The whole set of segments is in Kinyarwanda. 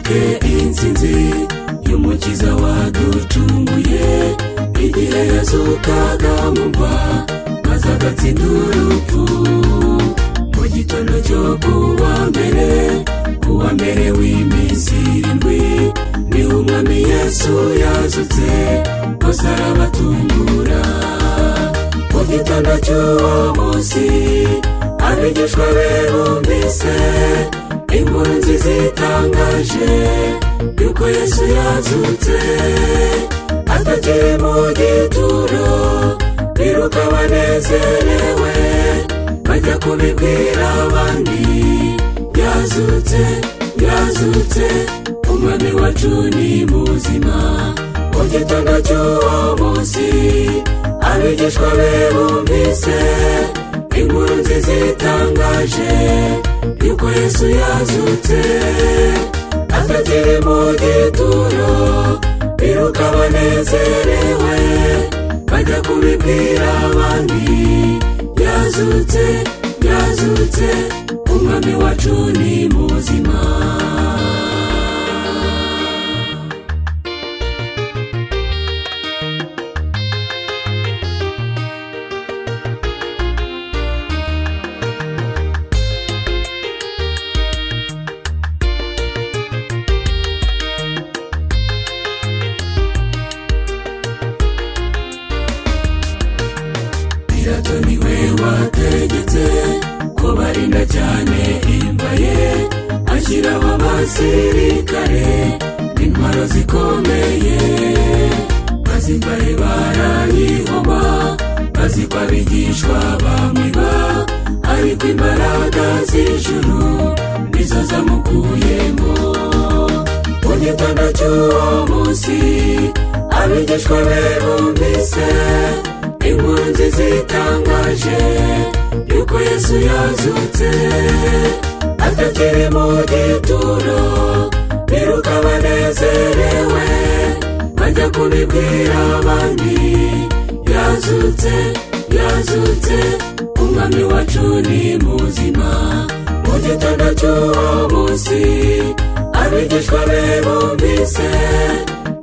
twibuke intsinzi y'umukiza waducunguye igihe yazukaga mu mva maze agatsinda urupfu. Mu gitondo cyo kuwa mbere w'iminsi irindwi niho umwami Yesu yazutse, bose arabatungura. Mu gitondo cy'uwo munsi abigishwa be bumvise inkuru nziza itangaje yuko Yesu yazutse atakiri mu gituro. Biruka banezerewe bajya kubibwira abandi, yazutse yazutse, umwami wacu ni muzima. Mu gitondo cy'uwo munsi abigishwa be bumvise inkuru nziza itangaje yuko Yesu yazutse atakiri mu gituro. Biruka banezerewe bajya kubibwira abandi, yazutse yazutse, umwami wacu ni muzima. Pilato niwe wategetse ko barinda cyane imva ye, ashyiraho abasirikare n'intwaro zikomeye. Maze imva ye barayihoma, bazi ko abigishwa bamwiba, ariko imbaraga z'ijuru nizo zamukuyemo. Mu gitondo cy'uwo munsi abigishwa be bumvise inkuru nziza itangaje yuko Yesu yazutse atakiri mu gituro. Biruka banezerewe bajya kubibwira abandi, yazutse yazutse, umwami wacu ni muzima. Mu gitondo cy'uwo munsi abigishwa be bumvise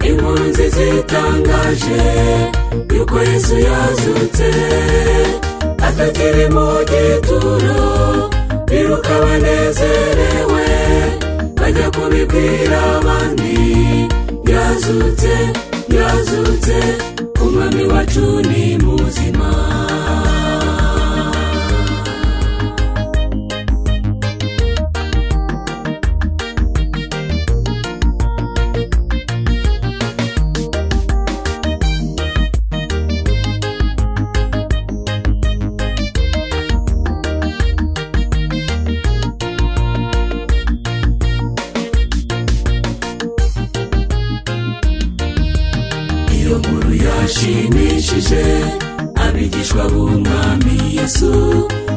inkuru nziza itangaje yuko Yesu yazutse atakiri mu gituro. Biruka banezerewe bajya kubibwira abandi, yazutse yazutse, umwami wacu ni muzima. Iyo nkuru yashimishije abigishwa b'umwami Yesu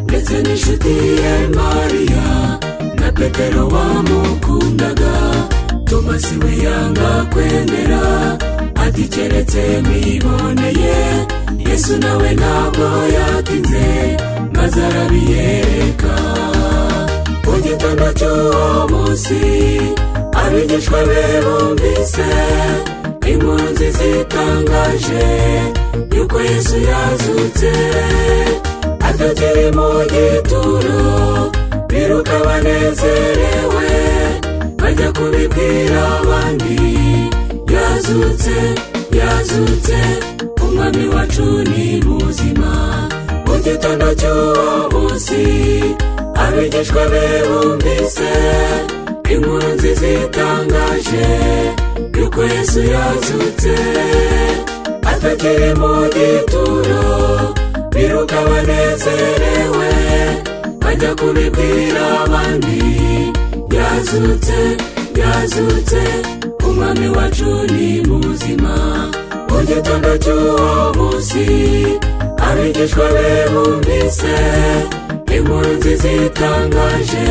ndetse n'inshuti ye Mariya na Petero wamukundaga. Tomasi we yanga kwemera ati keretse mwiboneye Yesu, nawe ntabwo yatinze maze arabiyereka. Mu gitondo cy'uwo munsi abigishwa be bumvise inkuru nziza itangaje yuko Yesu yazutse atakiri mu gituro. Biruka banezerewe bajya kubibwira abandi, yazutse yazutse, umwami wacu ni muzima. Mu gitondo cy'uwo munsi abigishwa be bumvise inkuru nziza itangaje yuko Yesu yazutse atakiri mu gituro. Biruka banezerewe bajya kubibwira abandi, yazutse yazutse, umwami wacu ni muzima. Mu gitondo cy'uwo munsi abigishwa be bumvise inkuru nziza itangaje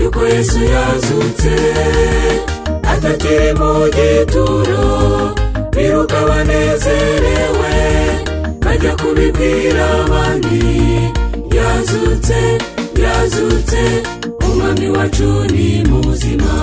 yuko Yesu yazutse atakiri mu gituro. Biruka banezerewe bajya kubibwira abandi, yazutse yazutse, umwami wacu ni muzima.